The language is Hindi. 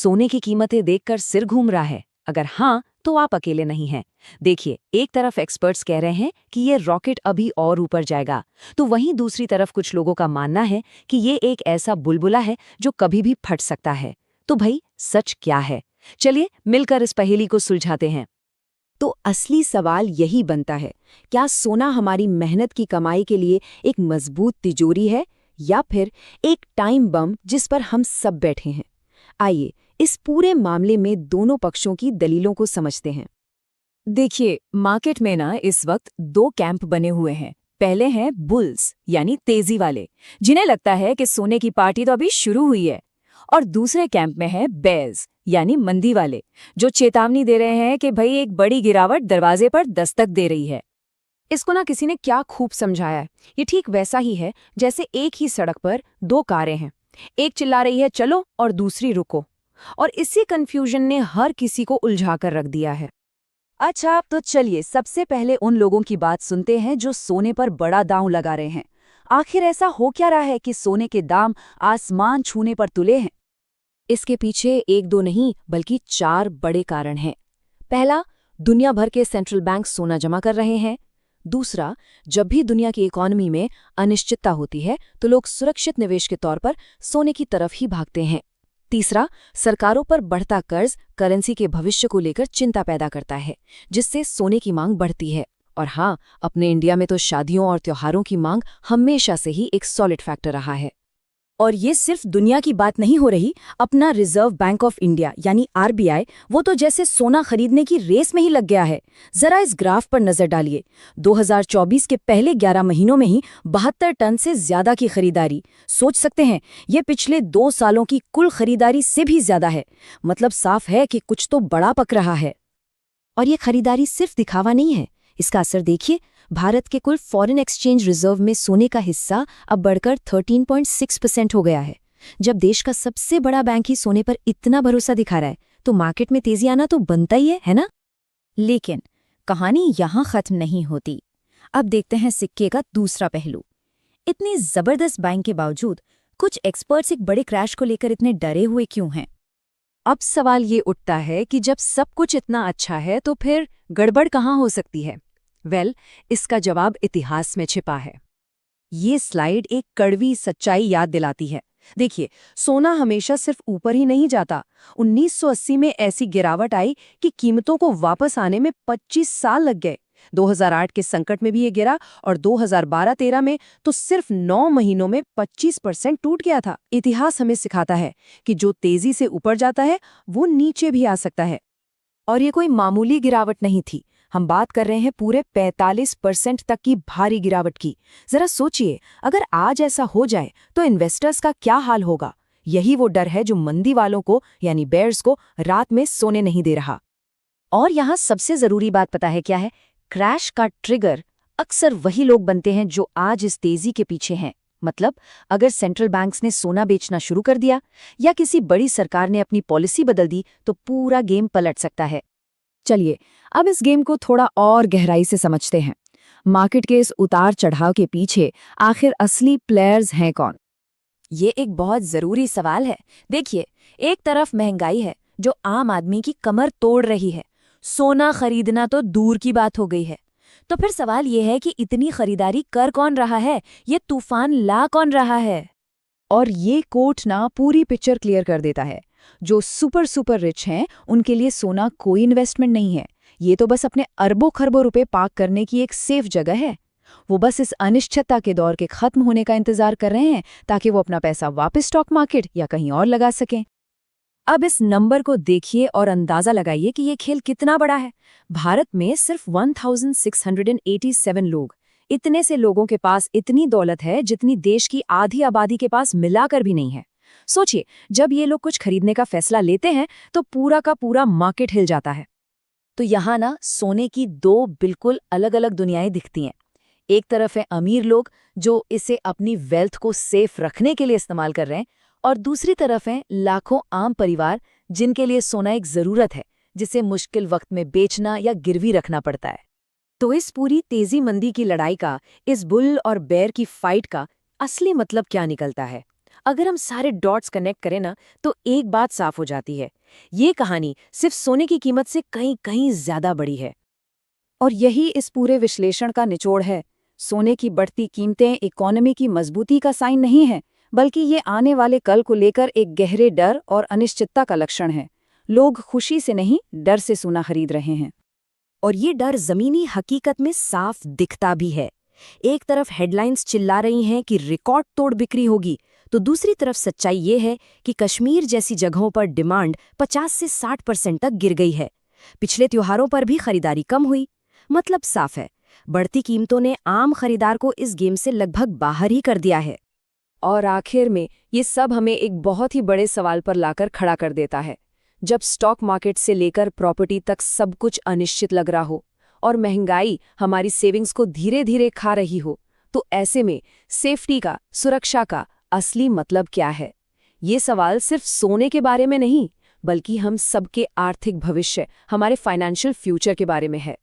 सोने की कीमतें देखकर सिर घूम रहा है? अगर हाँ, तो आप अकेले नहीं हैं। देखिए, एक तरफ एक्सपर्ट्स कह रहे हैं कि ये रॉकेट अभी और ऊपर जाएगा, तो वहीं दूसरी तरफ कुछ लोगों का मानना है कि ये एक ऐसा बुलबुला है जो कभी भी फट सकता है। तो भाई, सच क्या है? चलिए मिलकर इस पहेली को सुलझाते हैं। तो असली सवाल यही बनता है, क्या सोना हमारी मेहनत की कमाई के लिए एक मजबूत तिजोरी है या फिर एक टाइम बम जिस पर हम सब बैठे हैं? आइए इस पूरे मामले में दोनों पक्षों की दलीलों को समझते हैं। देखिए, मार्केट में ना इस वक्त दो कैंप बने हुए हैं। पहले हैं बुल्स यानी तेजी वाले, जिन्हें लगता है कि सोने की पार्टी तो अभी शुरू हुई है। और दूसरे कैंप में है बेयर्स यानी मंदी वाले, जो चेतावनी दे रहे हैं कि भाई एक बड़ी गिरावट दरवाजे पर दस्तक दे रही है। इसको ना किसी ने क्या खूब समझाया है। ये ठीक वैसा ही है जैसे एक ही सड़क पर दो कारें हैं, एक चिल्ला रही है चलो और दूसरी रुको, और इसी कंफ्यूजन ने हर किसी को उलझा कर रख दिया है। अच्छा, तो चलिए सबसे पहले उन लोगों की बात सुनते हैं जो सोने पर बड़ा दांव लगा रहे हैं। आखिर ऐसा हो क्या रहा है कि सोने के दाम आसमान छूने पर तुले हैं? इसके पीछे एक दो नहीं बल्कि 4 बड़े कारण हैं। पहला, दुनिया भर के सेंट्रल बैंक सोना जमा कर रहे हैं। दूसरा, जब भी दुनिया की इकोनॉमी में अनिश्चितता होती है तो लोग सुरक्षित निवेश के तौर पर सोने की तरफ ही भागते हैं। तीसरा, सरकारों पर बढ़ता कर्ज करेंसी के भविष्य को लेकर चिंता पैदा करता है, जिससे सोने की मांग बढ़ती है। और हाँ, अपने इंडिया में तो शादियों और त्योहारों की मांग हमेशा से ही एक सॉलिड फैक्टर रहा है। और ये सिर्फ दुनिया की बात नहीं हो रही, अपना रिजर्व बैंक ऑफ इंडिया यानी आरबीआई, वो तो जैसे सोना खरीदने की रेस में ही लग गया है। जरा इस ग्राफ पर नजर डालिए। 2024 के पहले 11 महीनों में ही 72 टन से ज्यादा की खरीदारी। सोच सकते हैं, ये पिछले 2 सालों की कुल खरीदारी से भी ज्यादा है। मतलब साफ है कि कुछ तो बड़ा पक रहा है। और ये खरीदारी सिर्फ दिखावा नहीं है, इसका असर देखिए। भारत के कुल फॉरेन एक्सचेंज रिजर्व में सोने का हिस्सा अब बढ़कर 13.6% हो गया है। जब देश का सबसे बड़ा बैंक ही सोने पर इतना भरोसा दिखा रहा है, तो मार्केट में तेजी आना तो बनता ही है ना? लेकिन कहानी यहाँ खत्म नहीं होती। अब देखते हैं सिक्के का दूसरा पहलू। इतनी जबरदस्त बाइंग के बावजूद कुछ एक्सपर्ट्स एक बड़े क्रैश को लेकर इतने डरे हुए क्यों हैं? अब सवाल ये उठता है कि जब सब कुछ इतना अच्छा है तो फिर गड़बड़ कहाँ हो सकती है? इसका जवाब इतिहास में छिपा है। ये स्लाइड एक कड़वी सच्चाई याद दिलाती है। देखिए, सोना हमेशा सिर्फ ऊपर ही नहीं जाता। 1980 में ऐसी गिरावट आई कि कीमतों को वापस आने में 25 साल लग गए। 2008 के संकट में भी ये गिरा, और 2012-13 में तो सिर्फ 9 महीनों में 25% टूट गया था। इतिहास हमें सिखाता है कि जो तेजी से ऊपर जाता है वो नीचे भी आ सकता है। और ये कोई मामूली गिरावट नहीं थी। हम बात कर रहे हैं पूरे 45% तक की भारी गिरावट की। जरा सोचिए, अगर आज ऐसा हो जाए तो इन्वेस्टर्स का क्या हाल होगा? यही वो डर है जो मंदी वालों को यानी बेयर्स को रात में सोने नहीं दे रहा। और यहाँ सबसे जरूरी बात पता है क्या है? क्रैश का ट्रिगर अक्सर वही लोग बनते हैं जो आज इस तेजी के पीछे हैं। मतलब, अगर सेंट्रल बैंक्स ने सोना बेचना शुरू कर दिया या किसी बड़ी सरकार ने अपनी पॉलिसी बदल दी, तो पूरा गेम पलट सकता है। चलिए अब इस गेम को थोड़ा और गहराई से समझते हैं। मार्केट के इस उतार चढ़ाव के पीछे आखिर असली प्लेयर्स हैं कौन? ये एक बहुत जरूरी सवाल है। देखिए, एक तरफ महंगाई है जो आम आदमी की कमर तोड़ रही है। सोना खरीदना तो दूर की बात हो गई है। तो फिर सवाल ये है कि इतनी खरीदारी कर कौन रहा है? ये तूफान ला कौन रहा है? और ये कोट ना पूरी पिक्चर क्लियर कर देता है। जो सुपर रिच हैं उनके लिए सोना कोई इन्वेस्टमेंट नहीं है। ये तो बस अपने अरबों खरबों रुपए पार्क करने की एक सेफ जगह है। वो बस इस अनिश्चितता के दौर के खत्म होने का इंतजार कर रहे हैं ताकि वो अपना पैसा वापस स्टॉक मार्केट या कहीं और लगा सकें। अब इस नंबर को देखिए और अंदाजा लगाइए कि ये खेल कितना बड़ा है। भारत में सिर्फ 1687 लोग, इतने से लोगों के पास इतनी दौलत है जितनी देश की आधी आबादी के पास मिलाकर भी नहीं है। सोचिए, जब ये लोग कुछ खरीदने का फैसला लेते हैं तो पूरा का पूरा मार्केट हिल जाता है। तो यहाँ ना सोने की दो बिल्कुल अलग अलग दुनियाएं दिखती हैं। एक तरफ है अमीर लोग जो इसे अपनी वेल्थ को सेफ रखने के लिए इस्तेमाल कर रहे हैं, और दूसरी तरफ हैं लाखों आम परिवार जिनके लिए सोना एक जरूरत है, जिसे मुश्किल वक्त में बेचना या गिरवी रखना पड़ता है। तो इस पूरी तेजी मंदी की लड़ाई का, इस बुल और बेयर की फाइट का असली मतलब क्या निकलता है? अगर हम सारे डॉट्स कनेक्ट करें ना, तो एक बात साफ हो जाती है। ये कहानी सिर्फ सोने की कीमत से कहीं कहीं ज्यादा बड़ी है। और यही इस पूरे विश्लेषण का निचोड़ है। सोने की बढ़ती कीमतें इकोनॉमी की मजबूती का साइन नहीं है, बल्कि ये आने वाले कल को लेकर एक गहरे डर और अनिश्चितता का लक्षण है। लोग खुशी से नहीं, डर से सोना खरीद रहे हैं। और ये डर जमीनी हकीकत में साफ दिखता भी है। एक तरफ हेडलाइंस चिल्ला रही हैं कि रिकॉर्ड तोड़ बिक्री होगी, तो दूसरी तरफ सच्चाई ये है कि कश्मीर जैसी जगहों पर डिमांड 50 से 60% तक गिर गई है। पिछले त्योहारों पर भी खरीदारी कम हुई। मतलब साफ है, बढ़ती कीमतों ने आम खरीदार को इस गेम से लगभग बाहर ही कर दिया है। और आखिर में ये सब हमें एक बहुत ही बड़े सवाल पर लाकर खड़ा कर देता है। जब स्टॉक मार्केट से लेकर प्रॉपर्टी तक सब कुछ अनिश्चित लग रहा हो और महंगाई हमारी सेविंग्स को धीरे धीरे खा रही हो, तो ऐसे में सेफ्टी का, सुरक्षा का असली मतलब क्या है? ये सवाल सिर्फ सोने के बारे में नहीं, बल्कि हम सबके आर्थिक भविष्य, हमारे फाइनेंशियल फ्यूचर के बारे में है।